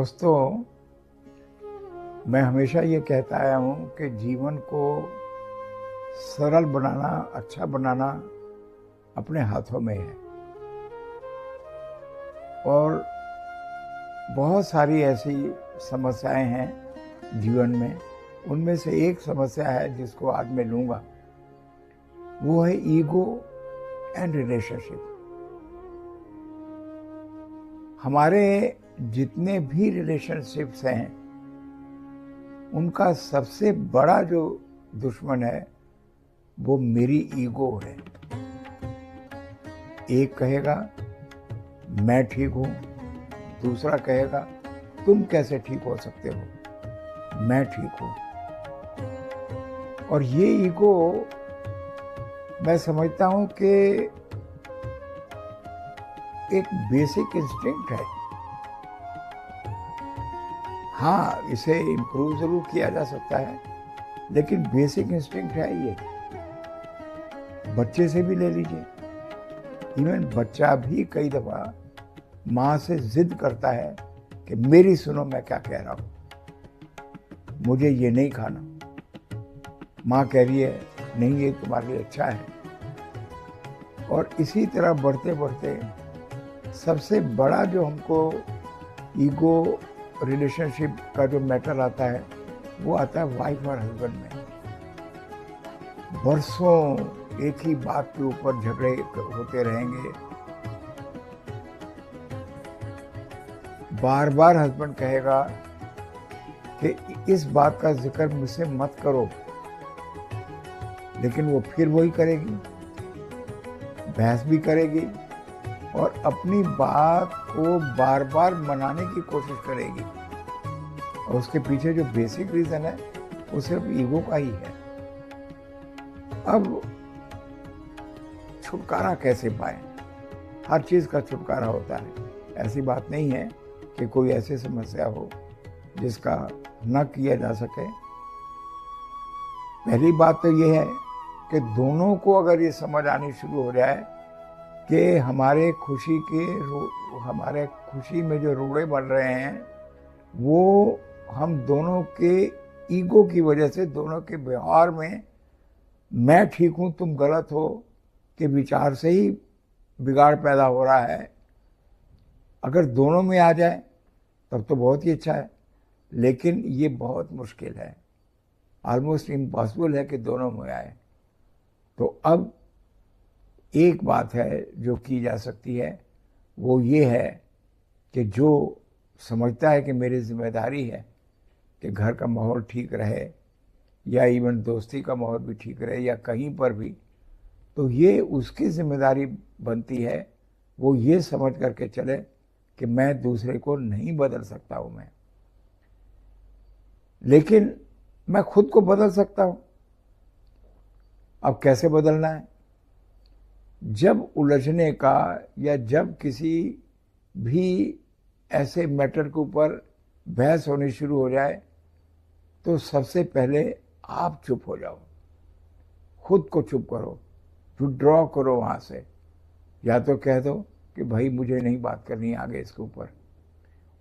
दोस्तों, मैं हमेशा ये कहता आया हूँ कि जीवन को सरल बनाना, अच्छा बनाना अपने हाथों में है। और बहुत सारी ऐसी समस्याएं हैं जीवन में। उनमें से एक समस्या है जिसको आज मैं लूँगा, वो है ईगो एंड रिलेशनशिप। हमारे जितने भी रिलेशनशिप्स हैं, उनका सबसे बड़ा जो दुश्मन है वो मेरी ईगो है। एक कहेगा मैं ठीक हूँ, दूसरा कहेगा तुम कैसे ठीक हो सकते हो, मैं ठीक हूँ। और ये ईगो मैं समझता हूँ कि एक बेसिक इंस्टिंक्ट है। हाँ, इसे इम्प्रूव जरूर किया जा सकता है, लेकिन बेसिक इंस्टिंक्ट है ये। बच्चे से भी ले लीजिए, इवन बच्चा भी कई दफा माँ से जिद करता है कि मेरी सुनो मैं क्या कह रहा हूँ, मुझे ये नहीं खाना। माँ कह रही है नहीं ये तुम्हारे लिए अच्छा है। और इसी तरह बढ़ते बढ़ते सबसे बड़ा जो हमको ईगो रिलेशनशिप का जो मैटर आता है, वो आता है वाइफ और हस्बैंड में। बरसों एक ही बात के ऊपर झगड़े होते रहेंगे। बार बार हस्बैंड कहेगा कि इस बात का जिक्र मुझसे मत करो, लेकिन वो फिर वही करेगी, बहस भी करेगी और अपनी बात को बार बार मनाने की कोशिश करेगी। और उसके पीछे जो बेसिक रीजन है वो सिर्फ ईगो का ही है। अब छुटकारा कैसे पाएं? हर चीज का छुटकारा होता है। ऐसी बात नहीं है कि कोई ऐसी समस्या हो जिसका न किया जा सके। पहली बात तो ये है कि दोनों को अगर ये समझ आनी शुरू हो जाए कि हमारे खुशी में जो रोड़े बन रहे हैं वो हम दोनों के ईगो की वजह से, दोनों के व्यवहार में मैं ठीक हूँ तुम गलत हो के विचार से ही बिगाड़ पैदा हो रहा है। अगर दोनों में आ जाए तब तो बहुत ही अच्छा है, लेकिन ये बहुत मुश्किल है, ऑलमोस्ट इम्पॉसिबल है कि दोनों में आए। तो अब एक बात है जो की जा सकती है, वो ये है कि जो समझता है कि मेरी जिम्मेदारी है कि घर का माहौल ठीक रहे, या इवन दोस्ती का माहौल भी ठीक रहे, या कहीं पर भी, तो ये उसकी जिम्मेदारी बनती है। वो ये समझ करके चले कि मैं दूसरे को नहीं बदल सकता हूँ मैं, लेकिन मैं खुद को बदल सकता हूँ। अब कैसे बदलना है? जब उलझने का या जब किसी भी ऐसे मैटर के ऊपर बहस होनी शुरू हो जाए, तो सबसे पहले आप चुप हो जाओ, खुद को चुप करो, विड्रॉ करो वहाँ से। या तो कह दो कि भाई मुझे नहीं बात करनी आगे इसके ऊपर,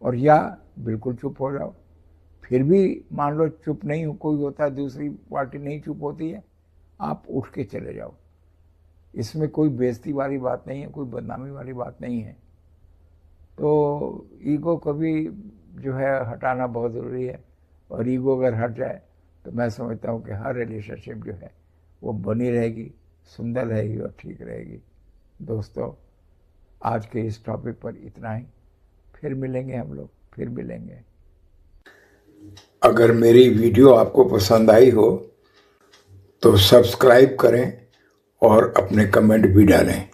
और या बिल्कुल चुप हो जाओ। फिर भी मान लो चुप नहीं कोई होता, दूसरी पार्टी नहीं चुप होती है, आप उठ के चले जाओ। इसमें कोई बेइज्जती वाली बात नहीं है, कोई बदनामी वाली बात नहीं है। तो ईगो को भी जो है हटाना बहुत ज़रूरी है। और ईगो अगर हट जाए तो मैं समझता हूँ कि हर रिलेशनशिप जो है वो बनी रहेगी, सुंदर रहेगी और ठीक रहेगी। दोस्तों, आज के इस टॉपिक पर इतना ही। फिर मिलेंगे हम लोग, फिर मिलेंगे। अगर मेरी वीडियो आपको पसंद आई हो तो सब्सक्राइब करें और अपने कमेंट भी डालें।